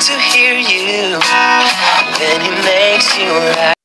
to hear you, then it makes you right.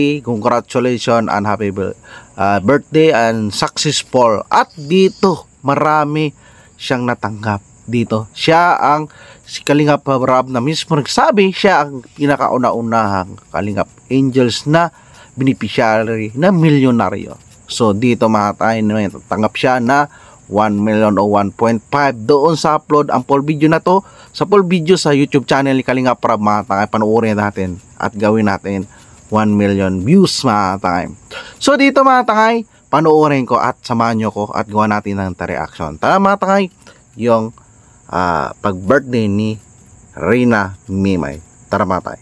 Congratulations and happy birthday and successful. At dito marami siyang natanggap. Dito siya ang si Kalingap Rob na mismo nagsabi siya ang pinakauna-unahang Kalingap Angels na beneficiary na milyonaryo. So dito mga tayo natanggap siya na 1 million o 1.5 doon sa upload ang full video na to sa full video sa YouTube channel ni Kalingap Rob. Mga tayo panoorin natin at gawin natin 1 million views mga tangay. So dito mga tangay, panoorin ko at samahan nyo ko at gawa natin ng reaction. Tara mga tangay, yung pag-birthday ni Reyna Mimay. Tara mga tangay.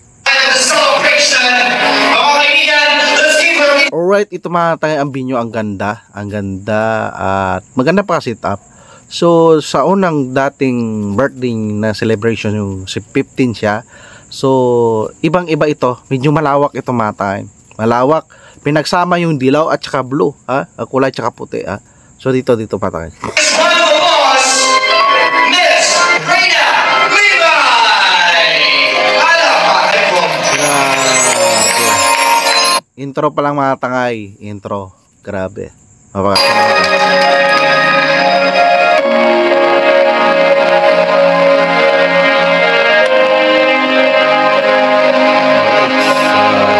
Alright, ito mga tangay ang binyo, ang ganda at maganda pa sit up. So sa unang dating birthday na celebration yung si 15 siya. So, ibang-iba ito. Medyo malawak ito mga tayo. Malawak. Pinagsama yung dilaw at saka blue. Kulay at saka puti. So, dito pa tayo. Intro pa lang mga tangay. Intro. Grabe.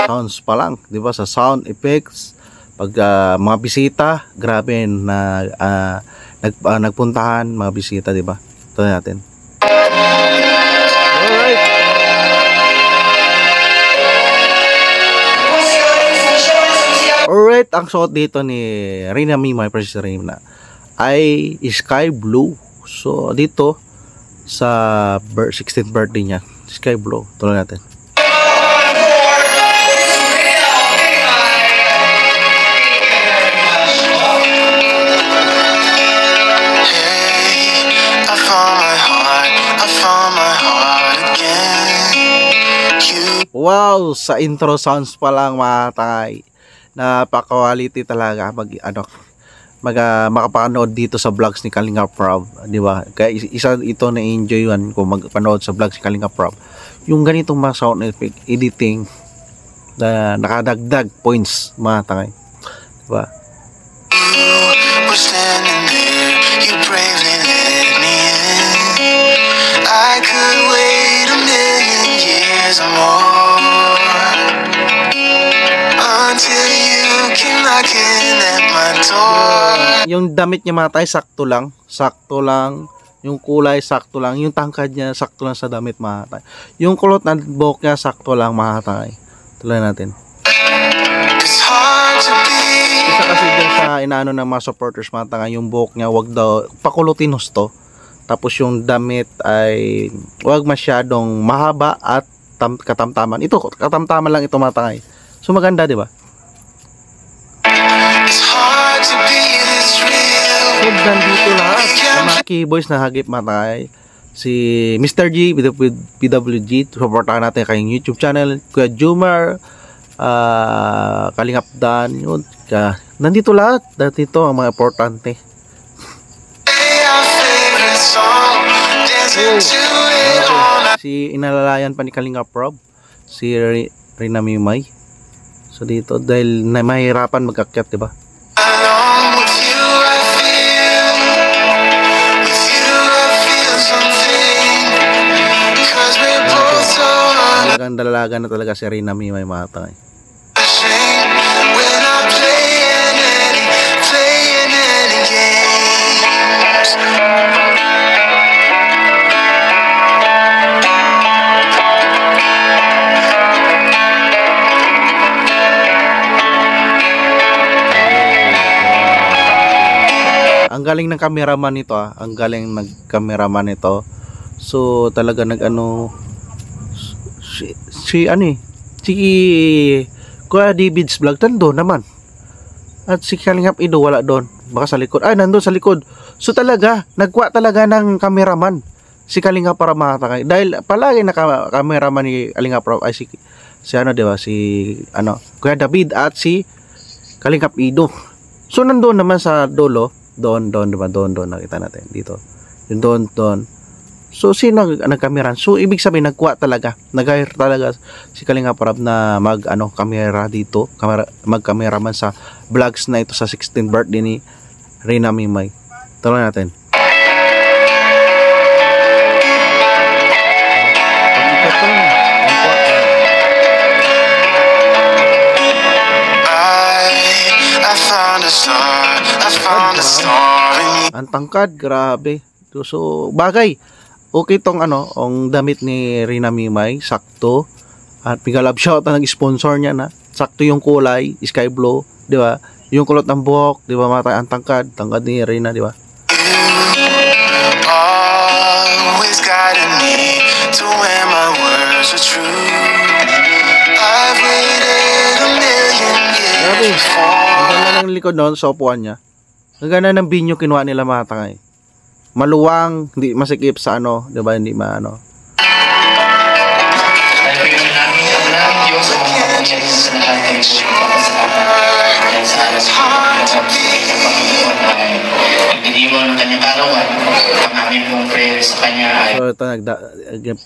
Sounds pa lang, di ba, sa sound effects pag mga bisita, grabe na nagpuntahan mga bisita, di ba? Ito natin. Alright. Alright, ang suot dito ni Reyna Mimay, Princess Reyna, ay sky blue. So dito sa 16th birthday niya, sky blue. Tuloy natin. Wow, sa intro sounds pa lang mga tangay. Napaka-quality talaga makapanood dito sa vlogs ni Kalinga Prab, di ba? Kaya isa ito na enjoy yan kung magpanood sa vlogs ni Kalinga Prab. Yung ganitong mga sound effect, editing na nakadagdag points mga tangay. Di ba? We're standing there, you bravely let me in. I could wait a million years or more until you came knocking at my door. Yung damit niya mga tay, sakto lang. Yung kulay, sakto lang. Yung tangkad niya, sakto lang sa damit mga tay. Yung kulot ng buhok niya, sakto lang mga tay. Tuloy natin. It's hard to be. Isa kasi dyan sa inaano ng mga supporters mga tay, yung buhok niya, wag daw, pakulutin husto. Tapos yung damit ay wag masyadong mahaba at katamtaman. Ito, katamtaman lang ito mga tay. So maganda, di ba? It's hard to be this real. So, nandito lahat ang mga keyboys na hagip matay. Si Mr. G with PWG, supportahan natin kayong YouTube channel. Kuya Jumar, Kalingap Dan, yun. Nandito lahat. Dito ang mga importante. Our favorite song, dancing to it all night. Si inalalayan pa ni Kalingap Rob, si Rina Mimay. So dito, dahil na mahirapan mag-akyat, diba? Along with you I feel, with you I feel something, 'cause we're both so Talagang dalaga na talaga si Rina Mimay matay. unashamed. We're not playing any games. Ang galing ng cameraman nito ang galing ng cameraman nito. So talaga si Kuya David's vlog nandun naman. At si Kalingap Ido wala doon. Baka sa likod. Ay, nandun sa likod. So talaga, nagkuha talaga ng cameraman si Kalingap para makatangay. Dahil palagi na cameraman ni Kalingap ay si diba? Si Kuya David at si Kalingap Ido. So nandun naman sa dulo. Doon, diba? Doon, nakita natin dito. Yung doon. So, sino nagkameran? So, ibig sabihin, nagkuha talaga. Nag-hire talaga si Kalinga Prab na kamera dito. Mag-cameraman sa vlogs na ito sa 16th birthday ni Rina Mimay. Tuloy natin. I found a star, I found a star in you. Ang tangkad, grabe. So, bagay. Okay tong ang damit ni Rina Mimay, sakto. At pigalab shout na nag-sponsor niya na. Sakto yung kulay, sky blue, di ba? Yung kulot ng buhok, di ba? Matay ang tangkad ni Rina, di ba? Always guiding me to where my words are true. I've waited a million Grabe. years Ang before. ganda ng likod noon sa upuan niya. Ang ganda ng binyo kinuha nila mga tangay. Maluwang, hindi masikip sa di ba? Hindi maano. It's hard to be. Hindi mo ng kanyang karawan, ang aming pong prayer sa kanya ay So ito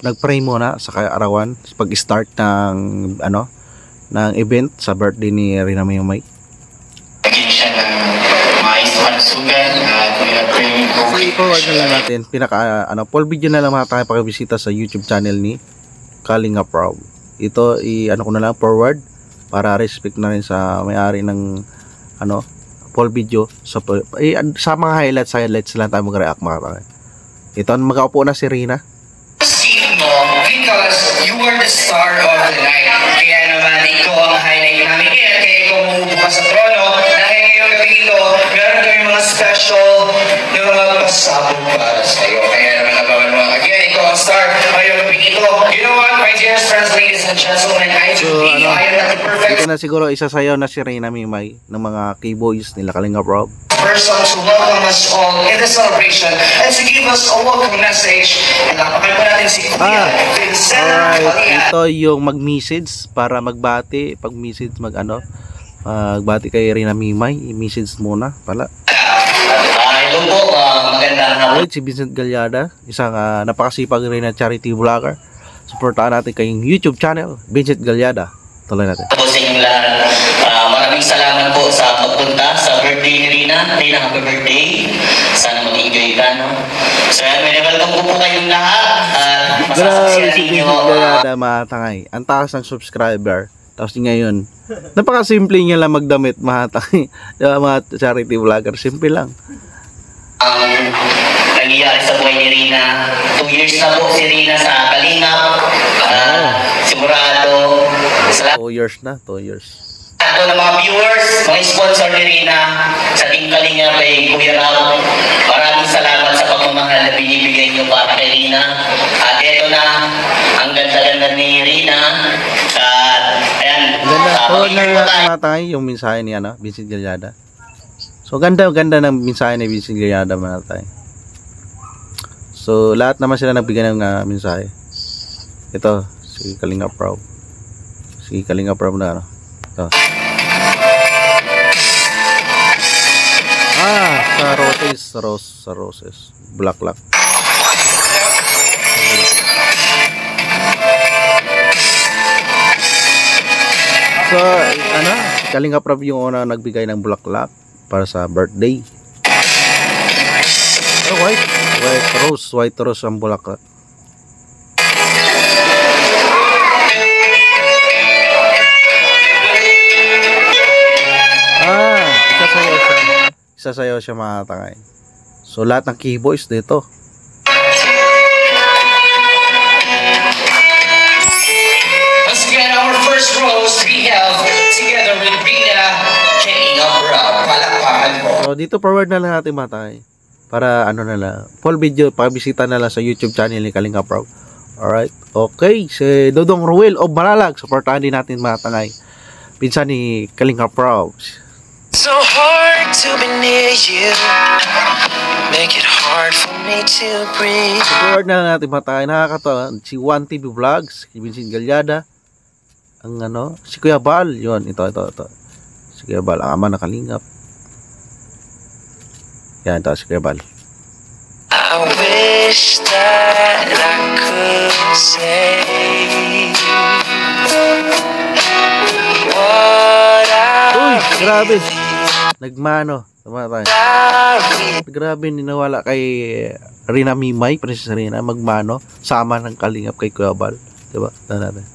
nag-pray muna sa arawan pag-start ng ng event sa birthday ni Rina Mimay. naging siya ng mais pansugan at we are praying for So i-forward na lang natin full video na lang mga tayo pakibisita sa YouTube channel ni Kalinga Prab. Ito ko na lang forward para respect na rin sa may-ari ng full video sa mga highlights lang tayo mag-react mga tayo. Ito mag-aupo na si Rina. seat mo because you are the star of the night. Kaya naman ikaw ang highlight namin. Kaya ikaw mumubuka sa trono. Dahil ngayong gabi ito, meron kami mga special na mga pasabog para sa iyo. Kaya naman nabawan mo. Again, ikaw ang star. Ngayong gabi ito. You know what, my dear friends, ladies and gentlemen, I So, believe I am not the perfect Ito na siguro isasayaw na si Rina Mimay ng mga keyboys nila Kalinga Prab. person to welcome us all in the celebration and to give us a welcome message. Lapakan po natin si Kuya Vince Alright, ito yung mag-message para magbati. Pag-message magbati kay Rina Mimay. I-message muna pala. Hello po, magandang hapon. Alright, si Vincent Galyada, isang napakasipag rin na charity vlogger. Supportahan natin kayong YouTube channel, Vincent Galyada. Tuloy natin. Po sa inyong lahat. Maraming salamat po sa pagpunta sa birthday ni Rina. Rina, happy birthday. Sana mag-enjoy ka, no? So, welcome po kayong lahat. At Grabe masasasya si ninyo. Vincent Galyada, mga tangay. Ang taas ng subscriber. Tapos ngayon, napakasimple niya lang magdamit, mga tangay. Diba, mga charity vlogger, simple lang. Nangyayari sa buhay ni Rina. 2 years na po si Rina sa Kalingap. Sigurado. Salamat 2 years na, 2 years. po ng mga viewers, mga sponsor ni Rina sa Team Kalingap kay Kuya Rao. Maraming salamat sa pagmamahal na binibigay niyo para kay Rina. At eto na, ang ganda-ganda ni Rina. At ayan, Ganda mag-enjoy po tayo. mga tangay yung mensahe ni Vincent Galyada. So ganda ng mensahe ni Vincent Galyada, mga tangay. So lahat naman sila nagbigay ng mensahe. Ito si Kalingap Rob. Si Kalingap Rob na Ito. Sa roses. Bulaklak. So, Kalingap Rob yung una nagbigay ng bulaklak para sa birthday. Oh, white rose ang bulaklak. Isasayaw siya, mga tangay. So lahat ng keyboards dito. Once again, our first rose we have together with Rina Kalingap Rob. Palakpakan po. So dito forward na lang natin, mga tangay. Para na lang, full video, pabisita na lang sa YouTube channel ni Kalingap Rob. Alright, okay. Si Dodong Ruel of Malalag, supportahan din natin, mga tangay. Pinsan ni Kalingap Rob. So hard to be near you, make it hard for me to breathe. Forward na lang natin, mga tangay. Nakakatawa si One TV Vlogs, si Vincent Galyada, ang si Kuya Bal, yun, ito. Si Kuya Bal, ang ama na Kalingap. Yan, ito si Kuya Bal. I wish that I could say what Uy, I grabe. really Nagmano. Tama tayo. are. Grabe, ninawala kay Rina Mimay, Princess Rina, magmano. Sama ng Kalingap kay Kuya Bal. Diba? Ito natin.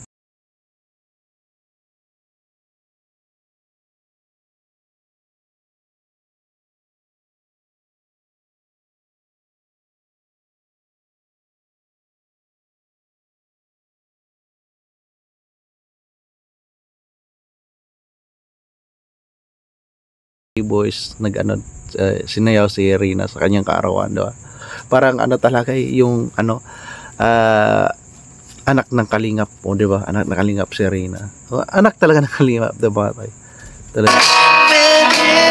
Boys sinayaw si Rina sa kanyang kaarawan, diba? Parang talaga yung anak ng Kalingap, diba? Anak ng Kalingap si Rina. Anak talaga ng Kalingap, diba? Talaga. With you,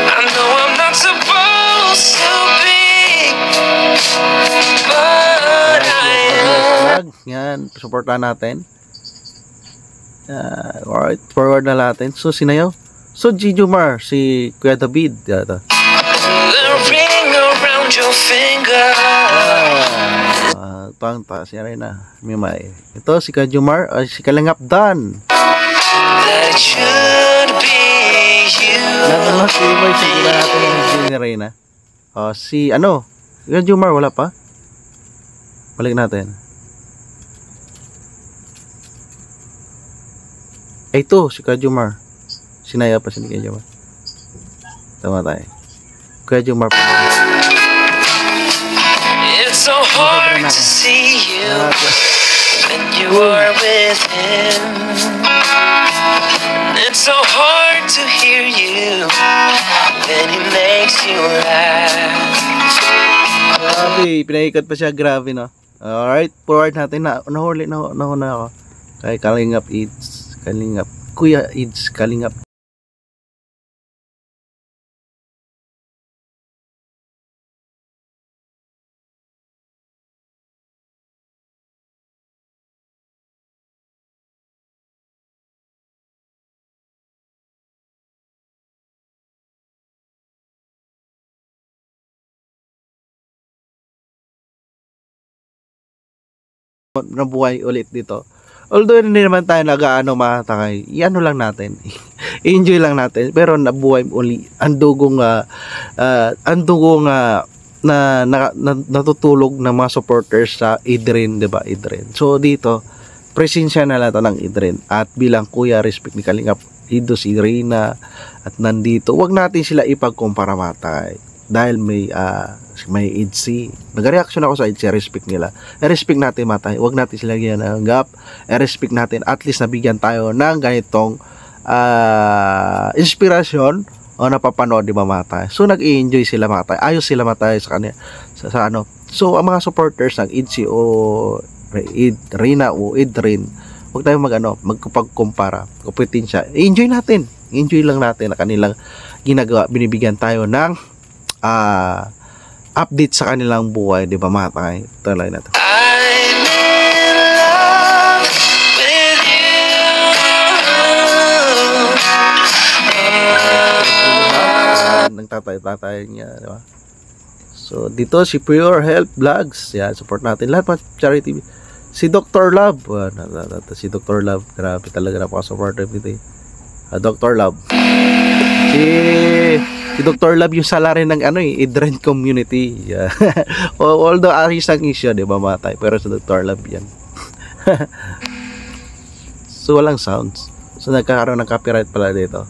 I know I'm not supposed to be, but I am. Yan, supportan natin. Alright, forward na natin. So, sinayaw? So, Jijumar, si Kuya David. Ito. The ring around your finger. Tangta, siya rin na. Mimay. Ito, si Kuya Jumar, si Kalingap Dan. That it should be you. Lahat na si Mimay, sigila natin yung Junior Reyna. Si Kuya Jumar, wala pa? Balik natin. Ito, si Kuya Jumar. Sinaya pa si Kuya Jumar. Tama tayo. Kuya Jumar pa. It's so hard to see you when you are with him. It's so hard to hear you when he makes you laugh. Grabe, pinaikot pa siya. Grabe, no? Alright, forward natin. Nahuli na ako. Kay Kalingap Eats. Kuya Eats, Kalingap nabuhay ulit dito. Although hindi naman tayo nag-aano matakay, iano lang natin. Enjoy lang natin, pero nabuhay uli ang dugong natutulog ng mga supporters sa Idrin, 'di ba? Idrin. So dito, presensya na natin ng Idrin at bilang kuya respect ni Kalingap Ido si Reyna at nandito, wag natin sila ipagkumpara matay dahil may IDC. Nag-reaction ako sa IDC, respect nila. I-respect natin matay, wag natin sila ginanggap. I-respect natin, at least nabigyan tayo ng ganitong inspirasyon o napapanood, di ba matay? So nag-i-enjoy sila matay, ayos sila matay sa kanya sa ano. So ang mga supporters ng IDC o Reyna o Idrin, huwag tayo magpagkumpara, kompetensya. Enjoy natin. Enjoy lang natin na kanilang ginagawa. Binibigyan tayo ng update sa kanilang buhay, di ba matay? Talay natin. I'm in love with you. Nagtatay niya, di ba? So dito si Pure Health Vlogs, yan, support natin lahat mga charity. Si Dr. Love, si Dr. Love, grabe talaga, napaka-supportive nito. Dr. Love. Si Dr. Love yung salary ng Idrin community. Yeah. Although ayos ang issue, di ba matay? Pero si Dr. Love yan. So walang sounds. So nagkakaroon ng copyright pala dito.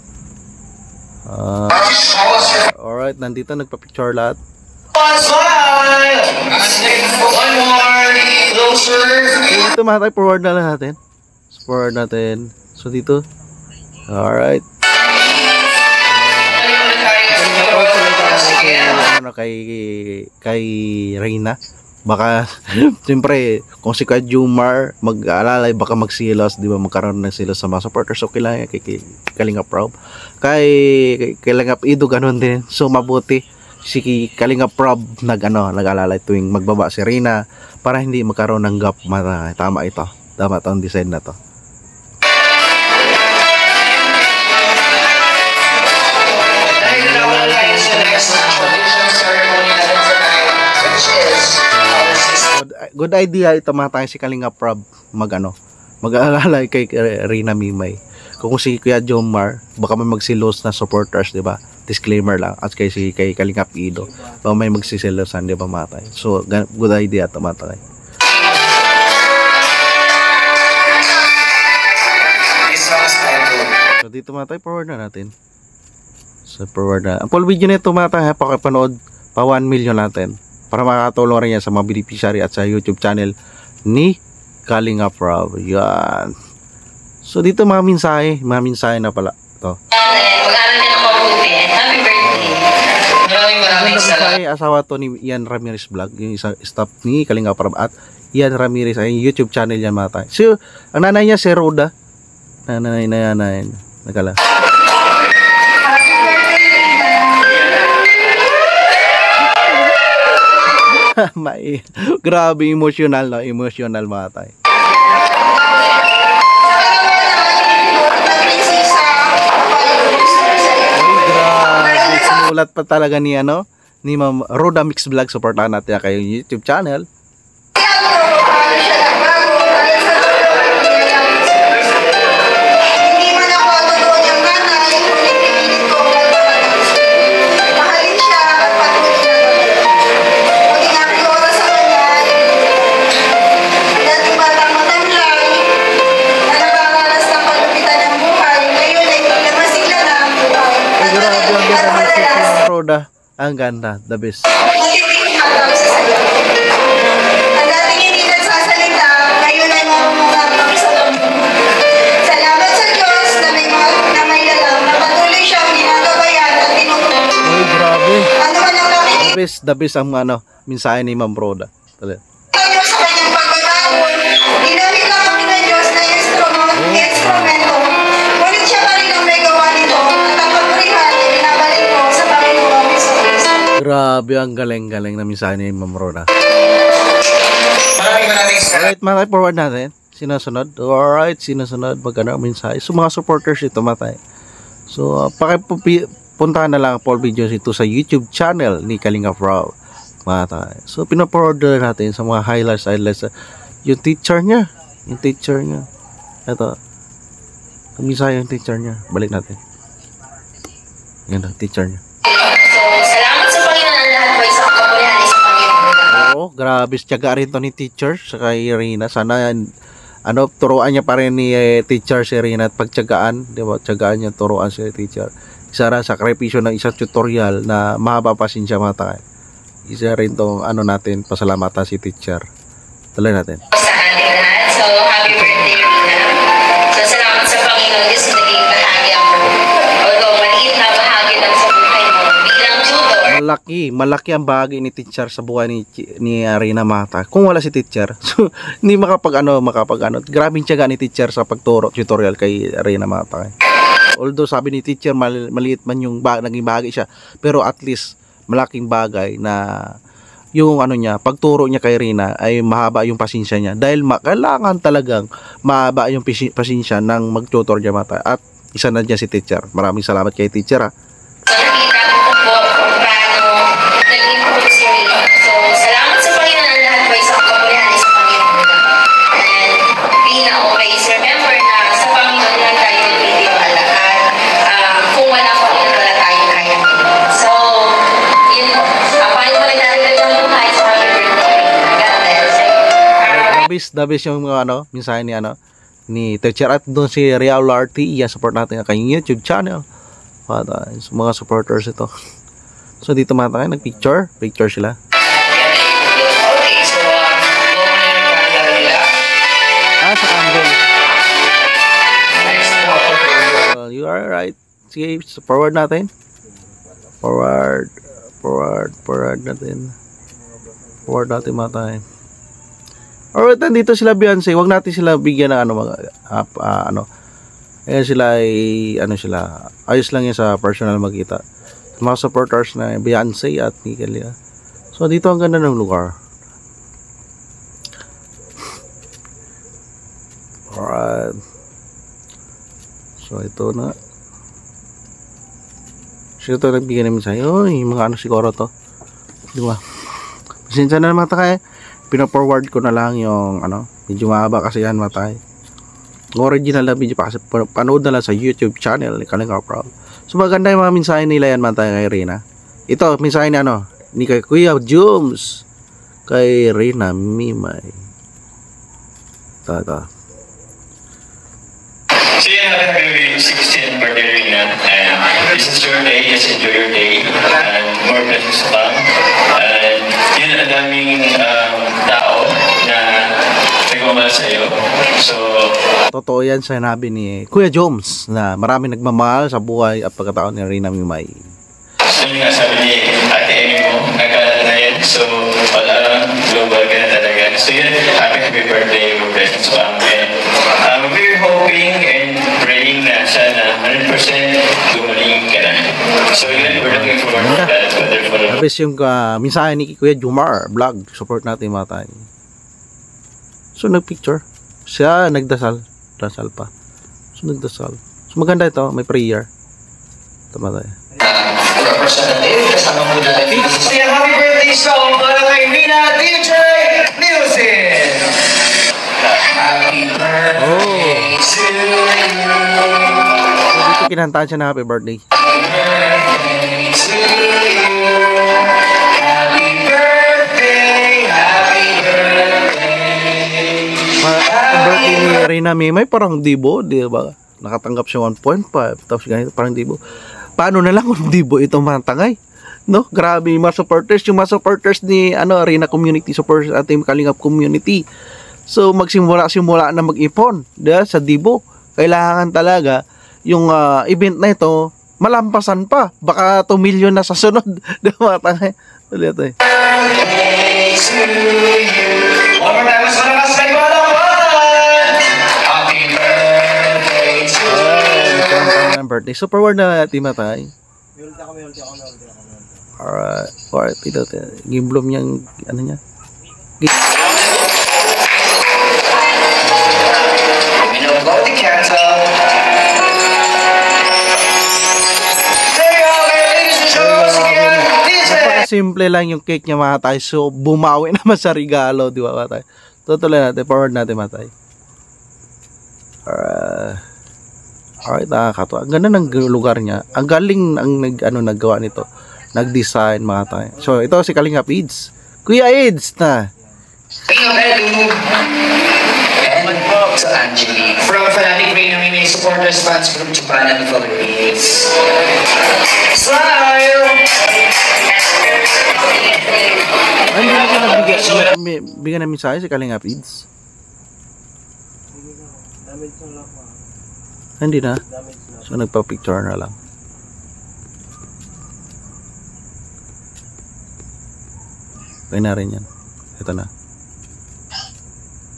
Alright, nandito nagpa-picture lahat. One more closer. So dito matay, forward na lang natin. Forward natin. So dito. Alright. Kay Reyna. Baka siyempre kung si Kuya Jumar mag-aalalay, baka magsilos, di ba, magkaroon ng silos sa mga supporters. So kailangan kay Kalingap Rob, kay Kalingap Ido ganun din. So mabuti si Kalingap Rob nag-alalay tuwing magbaba si Reyna para hindi magkaroon ng gap. Tama ito. Tama itong design na to. Good idea ito mga tayo si Kalingap Rob mag-aalalay kay Reyna Mimay. Kung si Kuya Jomar baka may magsilos na supporters, di ba? Disclaimer lang. At kay Kalingap Ido baka may magsisilosan, di ba mga tayo? So good idea ito mga tayo. So dito mga tayo, forward na natin. So forward na. Ang full video nito mga tayo, pakipanood pa 1 million natin para makakatulong rin yan sa mga beneficiary at sa YouTube channel ni Kalingap Rob. Yan. So dito mga mensahe na pala ito. Mag-aral din ako mabuti. Happy birthday. Maraming salamat. Asawa to ni Ian Ramirez Vlog, yung isang staff ni Kalingap Rob at Ian Ramirez ay YouTube channel yan mga tayo. So ang nanay niya si Roda. Nanay. Nagala. Grabe emotional mga tayo. Grabe, sinulat pa talaga ni Ma'am Roda Mix Vlog. Supportahan natin kayo YouTube channel. Roda, ang ganda, the best. Ang dating hindi nagsasalita, ngayon ay marunong sa mundo. Salamat sa Diyos na may alam na patuloy siyang ginagabayan at tinutulong. Ay, grabe. Ano man ang nakikita The best ang mensahe ni Ma'am Roda. Talaga. niyo sa kanyang pagbabaon, ginamit lang kami ng Diyos na instrumento. Ngunit siya pa rin ang may gawa nito at ang papurihan ay binabalik ko sa Panginoon Jesus. Grabe, ang galing na mensahe ni Ma'am Roda. Maraming salamat. Alright, mga forward natin. Sinasunod. Alright, sinasunod. Magkano mensahe. So, mga supporters ito, matay. So, puntahan na lang full videos ito sa YouTube channel ni Kalingap Rob. Matay. So, pinaforward natin sa mga highlights Yung teacher niya. Yung teacher niya. Ito. Kumisaya yung teacher niya. Balik natin. Yan ang teacher niya. So, salamat sa Panginoon ang lahat po sa kapulihan ay sa Panginoon. Oo, grabe tiyaga rin to ni teacher sa kay Rina. Sana turuan niya pa rin ni teacher si Rina at pagtiyagaan, di ba? Tiyagaan niya, turuan si teacher. Isa rin sakripisyo ng isang tutorial na mahaba pa siya mata. Isa rin tong natin, pasalamatan si teacher. Tuloy natin. Sa ating lahat. So, happy birthday, Rina. So, salamat sa Panginoon kasi naging bahagi ako. Although, maliit na bahagi lang sa buhay mo. Bilang tutor. Malaki ang bahagi ni teacher sa buhay ni Rina Mata. Kung wala si teacher, so, hindi makapag. Grabing tiyaga ni teacher sa pagturo tutorial kay Rina Mata. Although sabi ni teacher maliit man yung naging bahagi siya, pero at least malaking bagay na yung pagturo niya kay Rina ay mahaba yung pasensya niya dahil kailangan talagang mahaba yung pasensya ng mag-tutor niya Mata. At isa na dyan si teacher. Maraming salamat kay teacher ha. So, nakita ko po kung paano nag-improve si Rina. So, salamat sa Panginoon ang lahat po sa kapulihan ay sa Panginoon. And Rina, always remember na sa Panginoon lang tayo nagtitiwala. At kung wala Panginoon, wala tayong kaya. So, yun, paano mo nagdarating ng buhay sa happy birthday, Rina. God bless. Dabis yung mensahe ni teacher at doon si Real RT, support natin ang kanyang YouTube channel. Mga supporters ito. So dito mga nagpicture sila. Okay, so go na yung camera nila. Sa candle. Next po. You are right. Sige, forward natin. Forward natin. Forward natin mga tayo. Alright, dito sila Beyonce. Huwag natin sila bigyan ng ayan sila ay ayos lang yan sa personal magkita. Mga supporters na Beyonce at Nickel. So dito ang ganda ng lugar. Alright. So ito na. So ito nagbigay namin sa'yo. Mga siguro to. Diba? Pasensya na naman tayo. Pina-forward ko na lang yung medyo mahaba kasi yan matay. Original na video pa kasi panood na lang sa YouTube channel ni Kalinga Proud. So maganda yung mga mensahe nila yan matay kay Rina. Ito mensahe ni ni kay Kuya Jums kay Rina Mimay. Ito. So yan, happy 16th birthday, Rina. And this is your day. Just enjoy your day. And more blessings pa. And yun, ang daming tao na nagmamahal sa'yo. So, totoo yan sa sinabi ni Kuya Joms na marami nagmamahal sa buhay at pagkataon ni Rina Mimay. so yun nga sabi ni Ate Amy mo, nagkalat na yan. So, wala global ka na talaga. So yun, happy birthday. More blessings pa. And we're hoping and praying na sana 100% gumaling ka na. So yun, we're looking forward to that. Wonderful. Tapos yung mensahe ni Kuya Jumar vlog, support natin mga tayo. So nagpicture siya, dasal pa. So nagdasal. So maganda ito, may prayer. Tama tayo. Representative, kasama mo na Say happy birthday song para kay Rina DJ Music! Happy birthday to you. So dito kinantahan siya na happy birthday. Happy birthday to you. Happy birthday, happy birthday. Ang birthday ni Rina Mimay parang dibo, di ba? Nakatanggap siya 1.5 tapos ganito parang dibo. Paano na lang kung dibo itong mga tangay? No? Grabe yung mga supporters ni Rina Community, supporters ating Kalingap Community. So magsimula na mag-ipon, diba? Sa dibo. Kailangan talaga yung event na ito malampasan pa. Baka 2 million na sa sunod. Diba? Ulit eh. Birthday to you. One more time, mas malakas kayo Happy birthday to you. Birthday. So forward na timatay. Alright, ito. Gimbloom niyang niya. Go to cancel. There you go, ladies and gentlemen, again, DJ! Simple lang yung cake niya mga tayo. So bumawi naman sa regalo, di ba mga tayo? Tutuloy natin, forward natin matay. Alright, nakakatawa. Ang ganda ng lugar niya. Ang galing ang naggawa nito. Nag-design mga tayo. So, ito si Kalingap Ids. Kuya Ids na. And to Angelique. From Fanatic Rain Mini Supporters Fans Group Japan and Philippines. Smile! Ay, hindi na siya nagbigay. Bigyan namin sa akin si Kalingap Ids. Hindi na. So, nagpa-picture na lang. Okay na rin yan. Ito na.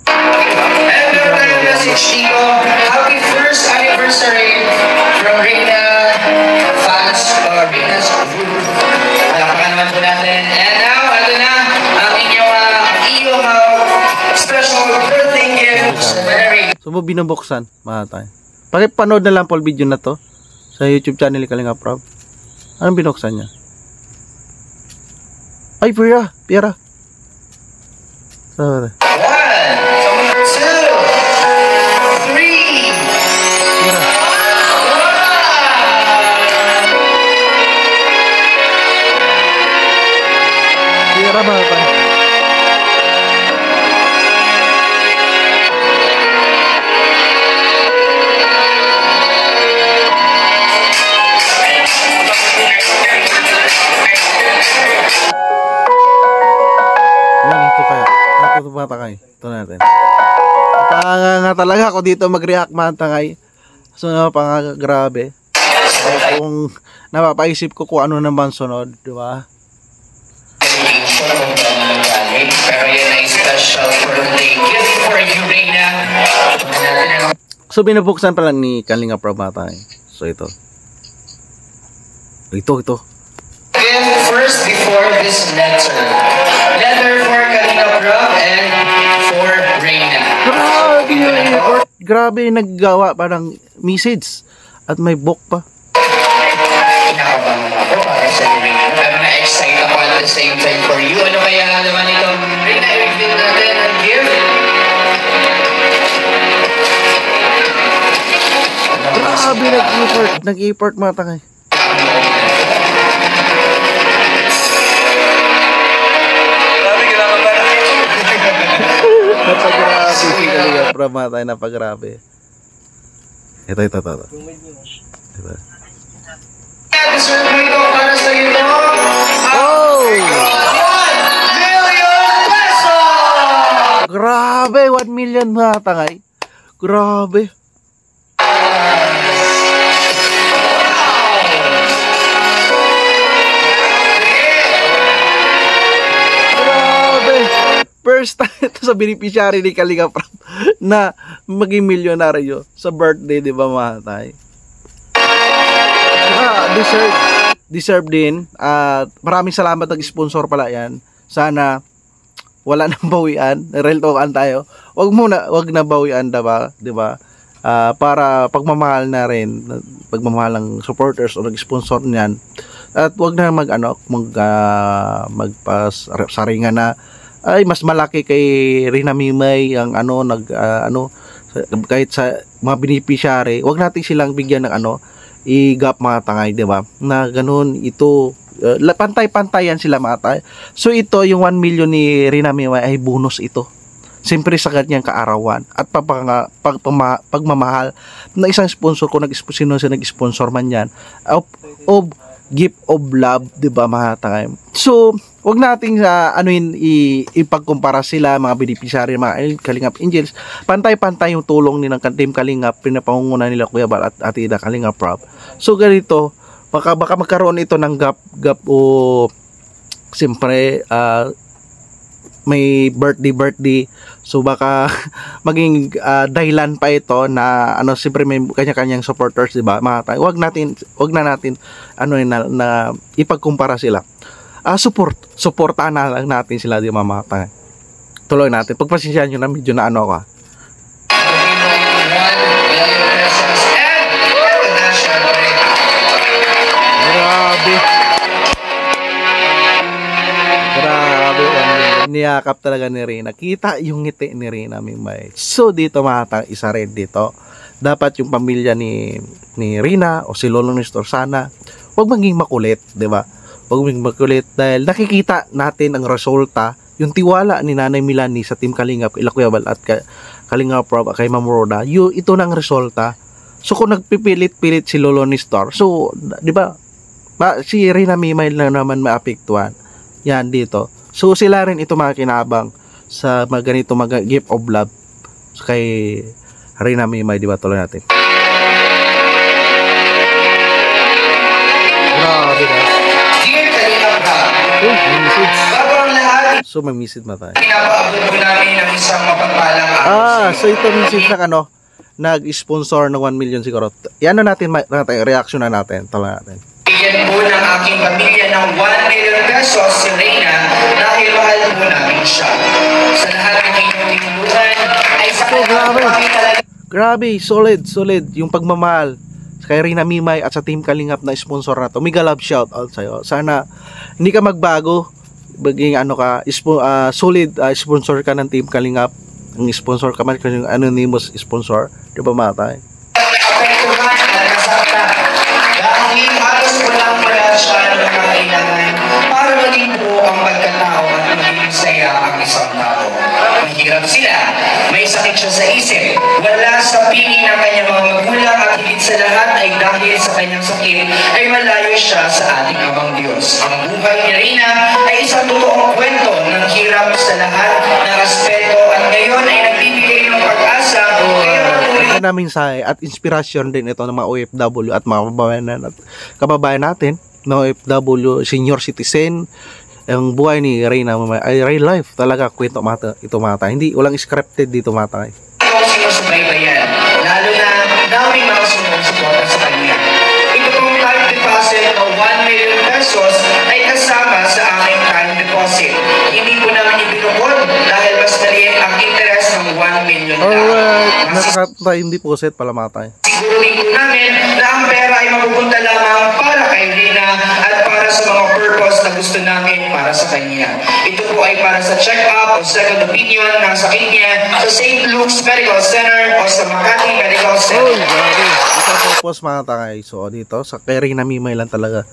And meron tayong message dito. Happy first anniversary from Reina fans or Reina's group. Palakpakan naman po natin. And now, ito na ang inyong special birthday gift sa Mary. So, binubuksan. Mga tayo. Pakipanood na lang po video na to sa YouTube channel ni Kalingap Rob. Anong binuksan niya? Ay, pera. So, 1, 2, 3. pera mga tayo. Matangay. Ito natin. Napanganga talaga ako dito mag-react matangay. So, grabe. So, kung napapaisip ko kung ano naman sunod, di ba? Pero yan ay special birthday gift for you, Reina. So, binubuksan pa lang ni Kalingap Rob matangay. So, ito. Ito. Gift first before this letter. Letter for Kalingap Rob and for Reina. Grabe naggawa pa ng message at may book pa. Kinakabahan ako para sa Reina. Pero na-excite ako at the same time for you. Ano kaya naman ito? Reina, i-reveal natin ang gift. Grabe nag-effort matangay. Napagrabe si Kalingap Rob matay, napagrabe. Ito. Deserve mo ito para sa iyo. Oh! 1 million pesos! Grabe, 1 million matangay. Grabe. First time ito sa beneficiary ni Kalingap Rob na maging milyonaryo sa birthday, di ba mga tay? Deserve din. At maraming salamat nag-sponsor pala yan. Sana wala nang bawian. Real talkan tayo. Wag na bawian, diba? Para pagmamahal na rin, pagmamahal ng supporters o nag-sponsor niyan. At wag na magpasaringan na ay mas malaki kay Rina Mimay ang kahit sa mga beneficiary, wag natin silang bigyan ng i-gap mga tangay, di ba? Na ganun ito pantay-pantayan sila mga tay. So ito yung 1 million ni Rina Mimay ay bonus ito. Siyempre sa kanyang kaarawan at pagmamahal na isang sponsor ko nag-sponsor man yan of gift of love, di ba mga tangay? So wag nating ipagkumpara sila mga beneficiary, mga Kalingap Angels. Pantay-pantay yung tulong nilang Team Kalingap, pinapangunguna nila Kuya Bal at Ate Ida Kalingap Rob. So ganito, baka magkaroon ito ng gap o siyempre may birthday. So baka maging dahilan pa ito na siyempre may kanya-kanyang supporters, di ba? Wag na natin na ipagkumpara sila. Supportahan na lang natin sila, di mamata. Tuloy natin. Pagpasensyahan nyo na medyo na ako. Grabe. 1 million. niyakap talaga ni Rina. Kita yung ngiti ni Rina Mimay. So dito mga isa rin dito. Dapat yung pamilya ni Rina o si Lolo Nestor sana wag maging makulit, 'di ba? Wag maging makulit dahil nakikita natin ang resulta, yung tiwala ni Nanay Milani sa Team Kalingap, kay Kuya Bal at Kalingap Rob, kay Ma'am Roda. Ito nang resulta. So kung nagpipilit-pilit si Lolo Nestor, so 'di ba? Si Rina Mimay na naman maapektuhan. Yan dito. So sila rin ito makinabang sa ganito gift of love kay Rina Mimay, di ba? Tuloy natin. Grabe na. Dear Kalingap Rob, May message. bago ang lahat, So may message na tayo. pinapaabot po namin ng isang mapagpalang araw sa So ito message na nag-sponsor ng 1 million siguro. Yan na natin, reaction na natin. Tuloy natin. Bigyan po ng aking pamilya ng 1 million pesos si Reyna dahil mahal po namin siya. Sa lahat ng inyong tinulungan ay sa grabe. kami talaga. Grabe, solid yung pagmamahal kay Rina Mimay at sa Team Kalingap na sponsor na to. Mega love shout out sa'yo. Sana hindi ka magbago, maging solid sponsor ka ng Team Kalingap. Ang sponsor ka man yung anonymous sponsor, di ba matay? Apektuhan at nasaktan dahil halos walang wala siya ng kailangan para maging po ang pagkatao at maging saya ang isang tao. Mahirap sila, may sakit siya sa isip, wala sa piling ng kanyang mga magulang at higit sa lahat ay dahil sa kanyang sakit ay malayo siya sa ating Amang Diyos. Ang buhay ni Reyna ay isang totoong kwento ng hirap sa lahat ng aspeto at ngayon ay nagbibigay ng pag-asa kaya Namin sa at inspirasyon din ito ng mga OFW at mga kababayan natin, mga OFW, senior citizen. Ang buhay ni Reyna ay real life talaga, kwento ito mata. Hindi walang scripted dito mata. ikaw sinusubaybayan, lalo na daming mga sumusuporta sa kanya. Ito pong time deposit o 1 million pesos ay kasama sa aking time deposit. Hindi po namin ibinukod dahil mas maliit ang interest ng 1 million lang. Alright, nasa-time deposit pala mata. Siguruhin po namin na ang pera ay mapupunta lamang para kay Rina at para sa mga purpose na gusto namin para sa kanya. Ito po ay para sa check-up o second opinion ng sakit niya sa St. Luke's Medical Center o sa Makati Medical Oh, Center. grabe. Ito purpose mga takay. So dito sa kay Rina Mimay lang talaga.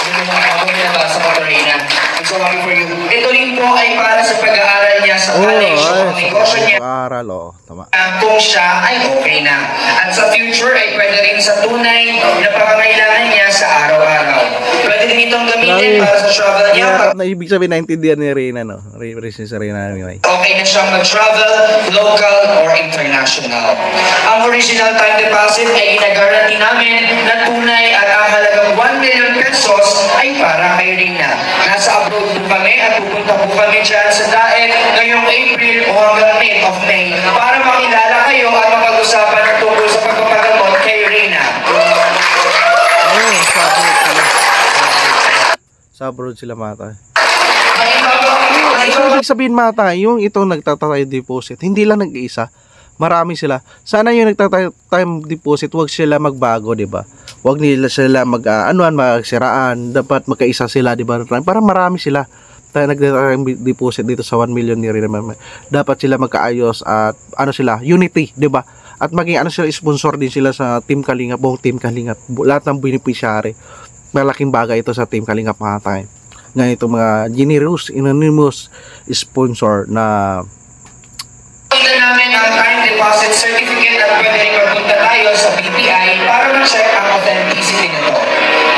Hindi mo ako nilabasa ko, Rina. I'm so happy for you. Ito rin po ay para sa pag-aaral niya sa college o ang negosyo niya. Pag-aaral, tama. Kung siya ay okay na. At sa future ay pwede rin sa tunay na pangangailangan niya sa araw-araw. Pwede din itong gamitin para sa travel niya. Yeah, na ibig sabihin naintindihan ni Reyna, no? Represent sa Reyna Mimay. Okay na siyang mag-travel, local or international. Ang original time deposit ay ginagaranti namin na tunay at ang halagang 1 million pesos ay para kay Rina. Nasa abroad po kami at pupunta po kami dyan sa Daet ngayong April o hanggang mid of May para makilala kayo at mapag-usapan ng tungkol sa pagpapagamot kay Rina. Sa abroad sila mata. So, ibig sabihin mata, yung itong nagtatay deposit, hindi lang nag-iisa. Marami sila. Sana yung nagtatime deposit, wag sila magbago, di ba? Wag nila sila magsiraan. Dapat magkaisa sila, di ba? Para marami sila. Nagtatime deposit dito sa 1 million ni Rina Mimay. Dapat sila magkaayos at unity, di ba? At maging sila, sponsor din sila sa Team Kalingap, buong Team Kalingap. Lahat ng beneficiary. Malaking bagay ito sa Team Kalingap mga tayo. Ngayon itong mga generous, anonymous sponsor na Ito namin ang time deposit certificate at pwede rin magpunta tayo sa BPI para ma-check ang authenticity nito.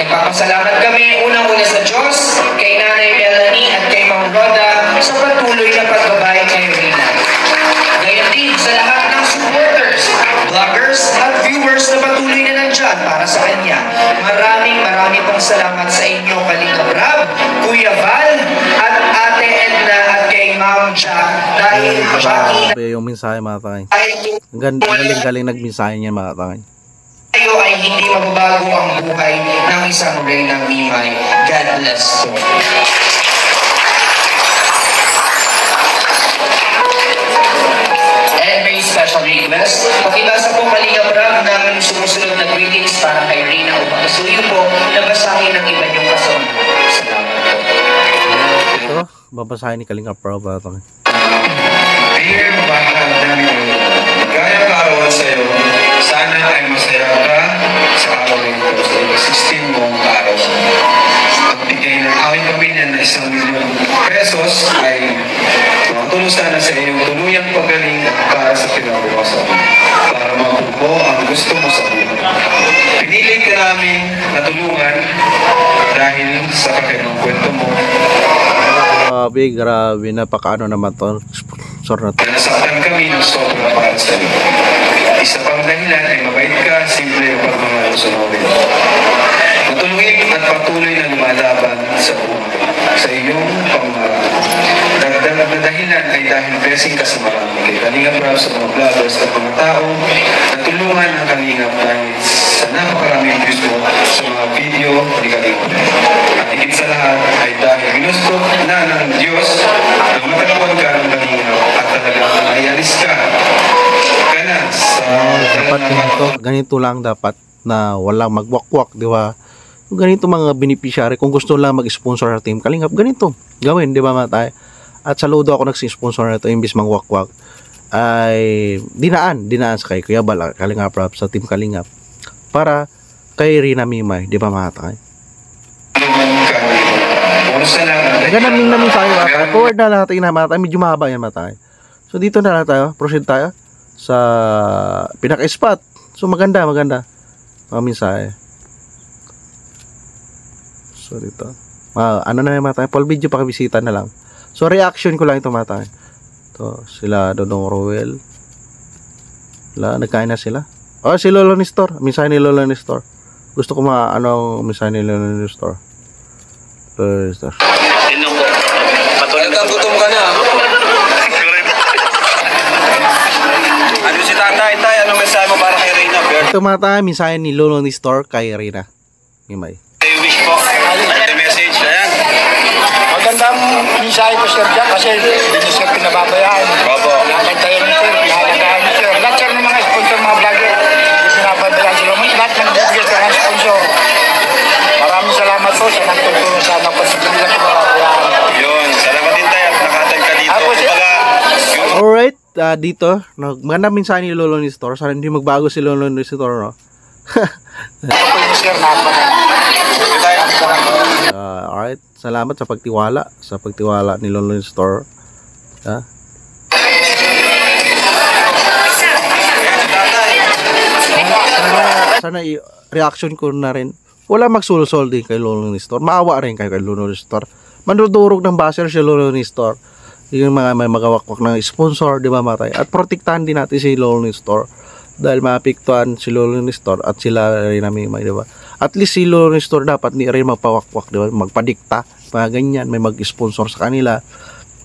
Nagpapasalamat kami unang-una sa Diyos, kay Nanay Melanie at kay Ma'am Roda sa patuloy na pagbabay kay Rina. Ngayon din sa lahat ng supporters, vloggers at viewers na patuloy na nandyan para sa kanya. Maraming pong salamat sa inyo, Kalingap Rob, Kuya Val, at Ate Edna at kay Ma'am Jack dahil grabe yung mensahe mga tayo. Galing nagmensahe niya mga tayo. tayo ay hindi magbabago ang buhay ng isang Reyna Mimay. God bless you. And may special request. Pakibasa po Kalingap Rob namin sumusunod na greetings para kay Reyna upang kasuyo po na basahin ang iba niyong kasunod. Salamat po. ito, babasahin ni Kalinga Prab. Dear mahal namin, gaya kaarawan sa'yo, sana ay masaya ka sa araw ng ito sa 16 mong kaarawan. Pagbigay ng aming pamilya na 1 milyon pesos ay matulong sana sa iyong tuluyang pagaling para sa kinabukasan, para makupo ang gusto mo sa buhay. Pinili ka namin na tulungan dahil sa kakailang kwento mo. Grabe, napakaano naman to. Sponsor na to. Nasaktan kami ng sobrang para sa iyo. Isa pang dahilan ay mabait ka, simple ang pagmamahal sa nobel. Matulungin at patuloy na lumalaban sa buhay, sa iyong pangmarami. Dagdag na dahilan ay dahil blessing ka sa marami. Kay Kalinga Prab sa mga vloggers at mga tao na tulungan ang Kalinga dahil sa napakaraming views mo sa mga video ni Kalinga. At higit sa lahat ay dahil ginusto na ng Diyos na matagpuan ka ng Kalinga at talagang ayalis ka. Kana sa Dapat ganito lang dapat na walang magwakwak, di ba? Ganito mga beneficiary, kung gusto lang mag-sponsor sa Team Kalingap, ganito gawin, di ba mga tayo? At saludo ako nagsi-sponsor na ito, imbis mangwakwak ay dinaan sa kay Kuya Bal, Kalinga Prab sa Team Kalingap para kay Rina Mimay, di ba mga tayo? Ganun namin tayo mga tayo. Forward na natin na mga tayo, medyo mahaba yan mga tayo. So dito na lang tayo, proceed tayo sa pinaka-spot. So maganda mga mensahe. So dito ano na yung mga tayo, full video pakibisita na lang. So reaction ko lang ito mga tayo. Ito sila Dodong Roel, nagkain na sila. Si Lolo Nestor, mensahe ni Lolo Nestor. Gusto ko anong mensahe ni Lolo Nestor. Gutom ka na. Ano si tatay? Anong mensahe mo para kay Reyna? Ito mga tayo, mensahe ni Lolo Nestor kay Reyna Mimay. Wish po. Ano message? Ayan. Magandang mensahe ko sir dyan kasi hindi niyo sir pinababayaan. Opo. Nakantayan ni sir, pinahalagaan ni sir. Lahat sir ng mga sponsor, mga vlogger, hindi pinababayaan sila. Lahat nagbibigay sa mga sponsor. Maraming salamat po sa nagtutulong sa anak ko sa kanilang pinababayaan. Yun. Salamat din tayo at nakatag ka dito. Alright, dito, magandang mensahe ni Lolo Nestor. Sana hindi magbago si Lolo Nestor, no? Alright, salamat sa pagtiwala ni Lolo Nestor. Sana reaction ko na rin. Wala magsulsol din kay Lolo Nestor. Maawa rin kay Lolo Nestor. Mandudurog ng baser si Lolo Nestor. Yung mga may magawakwak ng sponsor, di ba matay? At protektahan din natin si Lolo Nestor dahil maapektuhan si Lolo Nestor at sila rin namin, di ba? At least si Lolo Nestor dapat ni rin magpawakwak, di ba? Magpadikta, mga ganyan, may mag-sponsor sa kanila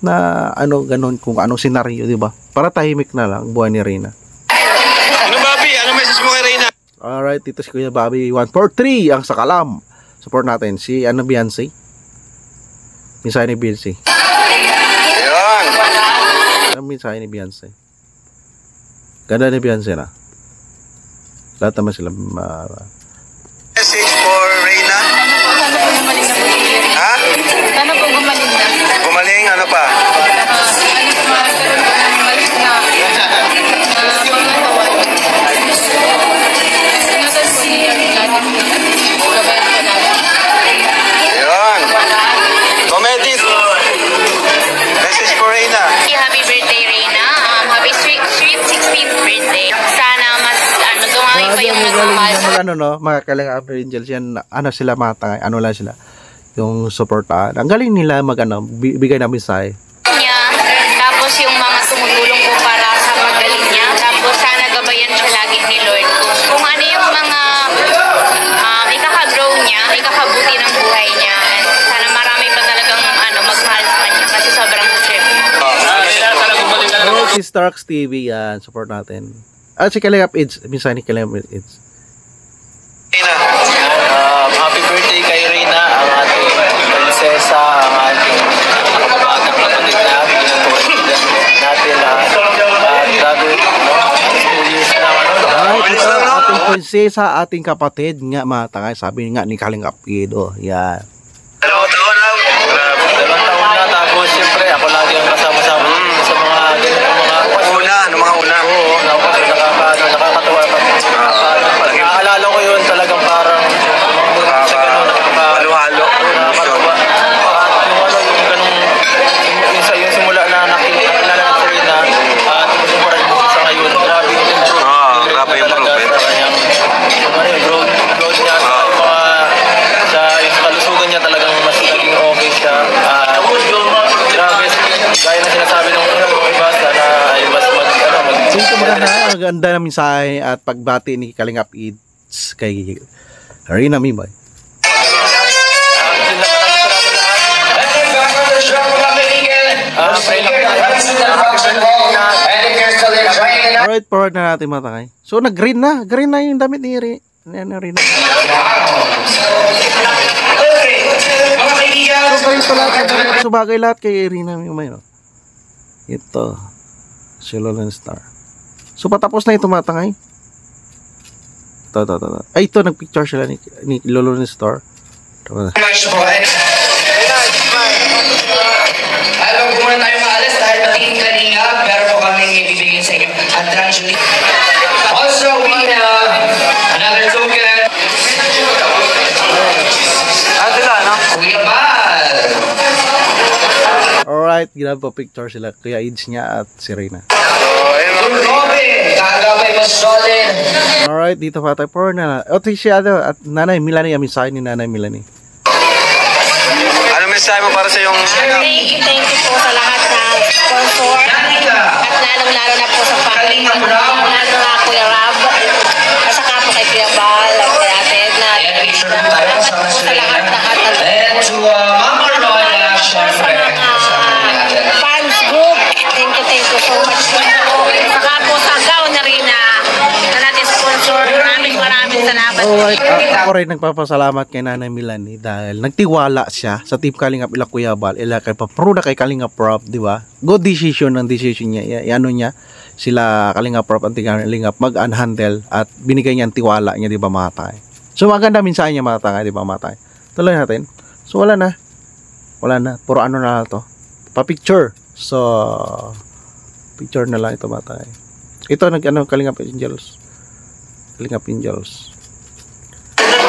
na ganon, kung anong senaryo, di ba? Para tahimik na lang buhay ni Reyna. Ano Bobby? Ano message mo kay Reyna? Alright, dito si Kuya Bobby 143 ang sakalam. Support natin si Beyonce. Mensahe ni Beyonce. Ang mensahe ni Beyonce. Ganda ni Beyonce na. Lahat naman sila Message for Reyna? Ha? Sana po gumaling na. Gumaling, ano pa? Yun. Comedit. Message for Reyna. Happy birthday, Reyna. Happy sweet 16th birthday. Sana mas dumami pa yung nagmamahal. Mga Kalinga Angels yan, sila mga tangay, lang sila yung supportahan. Ang galing nila bigay ng mensahe. Tapos yung mga tumutulong po para sa paggaling niya. Tapos sana gabayan siya lagi ni Lord kung ano yung mga ikaka-grow niya, ikakabuti ng buhay niya. And sana marami pa talagang magmahal sa kanya kasi sobrang trip. Si Starks TV yan, support natin. At si Kalinga Aids, mensahe ni Kalinga Aids. Happy birthday kay Reyna, ang ating prinsesa, ang ating kababatang kapatid na natin lahat. Grabe, 2 years na Ito ating prinsesa, ating kapatid nga mga tangay, sabi nga ni Kalinga Aids. Yan. 2 taon na. 2 taon na sinasabi ng iba, sana ay mas So ito maganda na mensahe at pagbati ni Kalingap Eats kay Reyna Mimay. Alright, forward na natin mga takay. So nag-green na yung damit ni Reyna. So bagay lahat kay Reyna Mimay, no? Ito si Lolo Star. So patapos na ito mga takay. Ito. Ay, ito nagpicture sila ni Lolo Star. Alam ko muna tayo maalas dahil patingin kanina, pero po kami ibibigay sa inyo at actually. Also, we have another token. Kuya Bal. Alright, ginagawa picture sila. Kuya Ids niya at si Reyna. Robin, kagabay mas solid. Alright, dito pa tayo. For na. O, si at Nanay Milani. Amin sa akin ni Nanay Milani. Ano mensahe mo para sa yung Thank you po sa lahat ng sponsor. At lalong-lalo na po sa pagkalingan mo lalo na Kuya Rob. At saka po kay Kuya Bal at kay Ate Edna. Salamat po sa lahat ng And to Mama Roya, syempre. fans group. Thank you so much po. Saka po sa Gao na rin na natin sponsor. Maraming salamat. Alright, ako rin nagpapasalamat kay Nanay Milani dahil nagtiwala siya sa Team Kalingap ila Kuya Bal, ila kay Paproda kay Kalingap Prop, di ba? Good decision niya. Ano niya sila Kalingap Prop at Kalingap mag-unhandle at binigay niya ang tiwala niya, di ba mga tay? So maganda minsan niya mga tay, di ba mga tay? Tuloy natin. So wala na. Puro ano na to. Pa-picture. So picture na lang ito mga tay. Ito Kalingap Angels.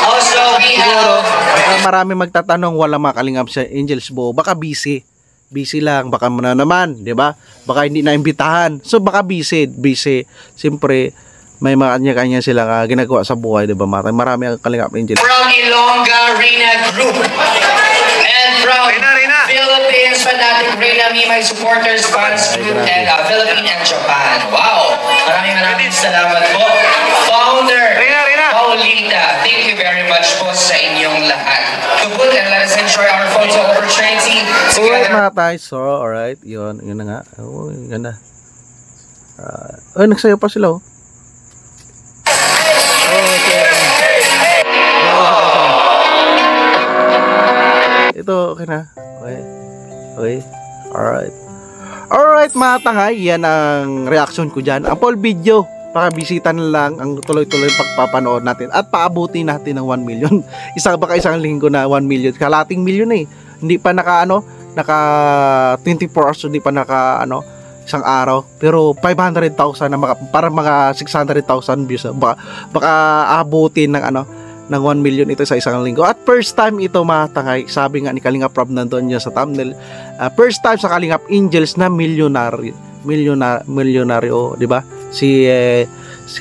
Also, we have Marami magtatanong wala mga Kalingap sa Angels Bo, baka busy lang, baka muna naman, di ba? Baka hindi na imbitahan, so baka busy. Siyempre may mga kanya silang ginagawa sa buhay, di ba? Marami ang Kalingap Angels. from Ilongga Reyna Group and from Philippines Fanatic Reyna Mimay Supporters Fans Group and Philippines and Japan. Wow! Maraming salamat po. Founder Paulita, thank you very much po sa inyong lahat. Good, and let us enjoy our photo opportunity Alright together. mga tay, so alright, yun na nga. Oh, ganda. Ay, nagsayo pa sila, oh. Ito, okay na. Okay. Alright mga tangay, yan ang reaction ko dyan. Ang full video, pakabisita na lang ang tuloy-tuloy pagpapanood natin at paabuti natin ng 1 million. Baka isang linggo na 1 million. Kalating million eh. Hindi pa naka 24 hours, hindi pa naka isang araw. Pero 500,000 na para mga 600,000 views. Baka abutin ng 1 million ito sa isang linggo. At first time ito mga tangay, sabi nga ni Kalingap Rob nandun niya sa thumbnail, first time sa Kalingap Angels na milyonaryo, di ba? Si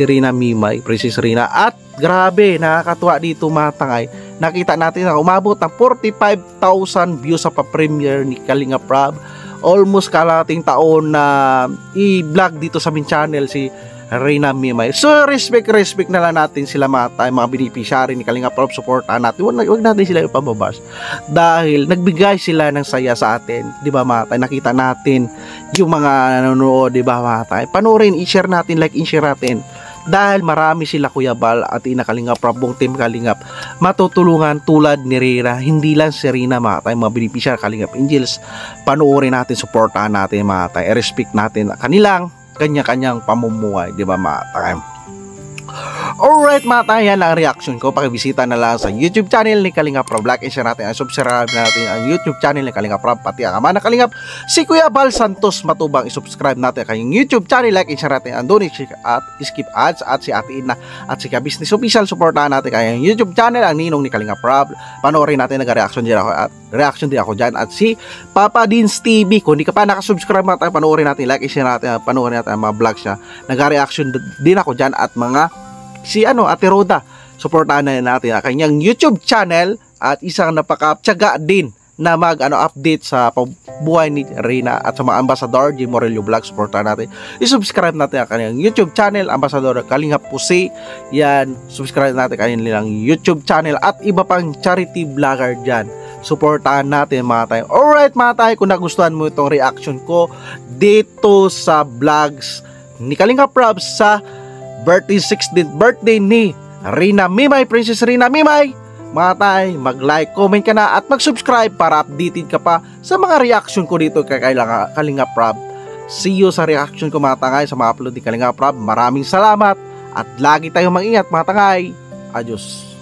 Reyna Mimay, Princess Reyna. At grabe, nakakatuwa dito mga tangay. Nakita natin na umabot ng 45,000 views sa pa-premiere ni Kalingap Rob. Almost kalating taon na i-vlog dito sa min channel si Reyna Mimay. So respect na lang natin sila mga beneficiary ni Kalingap Rob. Supportahan natin. Huwag natin sila ipamabas dahil nagbigay sila ng saya sa atin, di ba mga tay? Nakita natin yung mga nanonood, di ba mga tay? Panoorin, i-share natin, like, i-share natin dahil marami sila Kuya Bal at Ina Kalingap Rob, buong team Kalingap matutulungan tulad ni Reyna. Hindi lang si Reyna mga tay, mga beneficiary Kalingap Angels. Panoorin natin, supportahan natin mga tay, respect natin kanilang kanya-kanyang pamumuhay, di ba mga tay? Alright mga tay, yan ang reaction ko. Pakibisita na lang sa YouTube channel ni Kalingap Rob. Like and share natin, subscribe natin ang YouTube channel ni Kalingap Rob, pati ang ama na Kalingap si Kuya Bal Santos Matubang. I-subscribe natin kanyang YouTube channel, like and share natin ang donate at skip ads at si Ate Ina at si Ka-Business Official. Supportahan natin kanyang YouTube channel, ang ninong ni Kalingap Rob. Panoorin natin, nag-reaction din ako at reaction din ako dyan. At si Papa Dins TV, kung hindi ka pa nakasubscribe mga tay, panoorin natin, like and share natin, panoorin natin ang mga vlogs niya. Nag-reaction din ako dyan at mga si Ate Roda. Supportahan na natin ang kanyang YouTube channel at isang napakatyaga din na update sa buhay ni Reyna at sa mga ambassador, G. Morelio Vlog. Supportan natin. I-subscribe natin ang kanilang YouTube channel, Ambassador Kalingap Pusi. Yan, subscribe natin kanilang YouTube channel at iba pang charity vlogger dyan. Supportahan natin mga tayo. Alright mga tayo, kung nagustuhan mo itong reaction ko dito sa vlogs ni Kalingap Rob sa 16th birthday ni Reyna Mimay, Princess Reyna Mimay, mga tay, mag-like, comment ka na at mag-subscribe para updated ka pa sa mga reaction ko dito kay Kalingap Rob. See you sa reaction ko mga tangay sa mga upload ni Kalingap Rob. Maraming salamat at lagi tayong mag-ingat mga tangay. Adios.